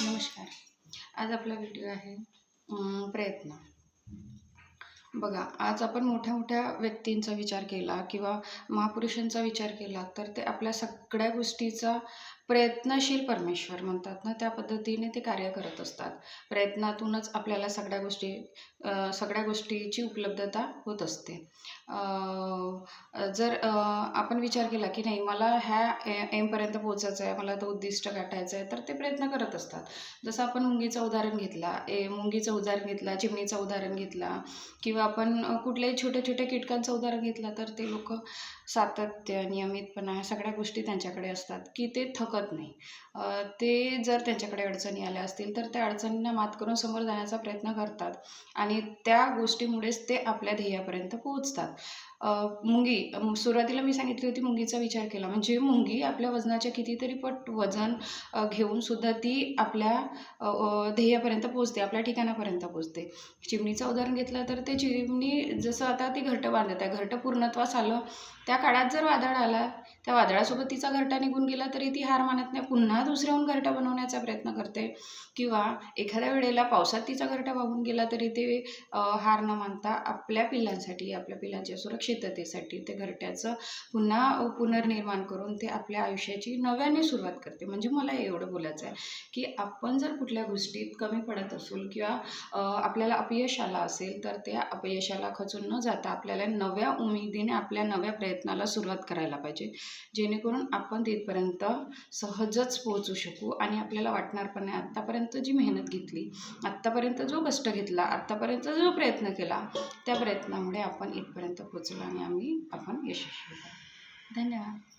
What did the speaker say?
नमस्कार. आज आपला व्हिडिओ आहे प्रयत्न. बघा, आज आपण मोठ्या-मोठ्या व्यक्तींचा विचार केला किंवा महापुरुषांचा विचार केला, तर ते आपल्या सगळ्या गोष्टीचा प्रयत्नशील परमेश्वर म्हणतात ना, त्या पद्धतीने ते कार्य करत असतात. प्रयत्नातूनच आपल्याला सगळ्या गोष्टीची उपलब्धता होत असते. जर आपण विचार केला, की नाही मला ह्या एमपर्यंत पोहोचायचं आहे, मला तो उद्दिष्ट गाठायचं आहे, तर ते प्रयत्न करत असतात. जसं आपण मुंगीचं उदाहरण घेतला, चिमणीचं उदाहरण घेतला किंवा आपण कुठल्याही छोट्या-छोट्या कीटकांचं उदाहरण घेतलं, तर ते लोकं सातत्य, नियमितपणा ह्या सगळ्या गोष्टी त्यांच्याकडे असतात, की ते थकत नाही. ते जर त्यांच्याकडे अडचणी आल्या असतील, तर त्या अडचणींना मात करून समोर जाण्याचा प्रयत्न करतात आणि त्या गोष्टीमुळेच ते आपल्या ध्येयापर्यंत पोहोचतात. सुरुवातीला मी सांगितली होती मुंगीचा विचार केला, म्हणजे मुंगी आपल्या वजनाच्या कितीतरी पट वजन घेऊन सुद्धा ती आपल्या ध्येयापर्यंत पोहोचते, आपल्या ठिकाणापर्यंत पोहोचते. चिमणीचं उदाहरण घेतलं तर ते चिमणी जसं आता ती घरटं बांधत आहे, घरटं पूर्णत्वास आलं, त्या काळात जर वादळ आला, त्या वादळासोबत तिचा घरटा निघून गेला तरी ती हार मानत नाही, पुन्हा दुसऱ्याहून घरटा बनवण्याचा प्रयत्न करते किंवा एखाद्या वेळेला पावसात तिचा घरटा वाहून गेला तरी ते हार न मानता आपल्या पिल्लांच्या सुरक्षिततेसाठी ते घरट्याचं पुन्हा पुनर्निर्माण करून ते आपल्या आयुष्याची नव्याने सुरुवात करते. म्हणजे मला एवढं बोलायचं आहे, की आपण जर कुठल्या गोष्टीत कमी पडत असू किंवा आपल्याला अपयश आलं असेल, तर त्या अपयशाला खचून न जाता आपल्याला नव्या उमेदीने आपल्या नव्या प्रयत्नाला सुरुवात करायला पाहिजे. जेणेकरून आपण तिथपर्यंत सहजच पोहोचू शकू आणि आपल्याला वाटणार पण नाही आत्तापर्यंत जी मेहनत घेतली, आत्तापर्यंत जो कष्ट घेतला, आत्तापर्यंत जो प्रयत्न केला, त्या प्रयत्नामुळे आपण इथपर्यंत पोहोचलो आणि आपण यशस्वी झालो. धन्यवाद.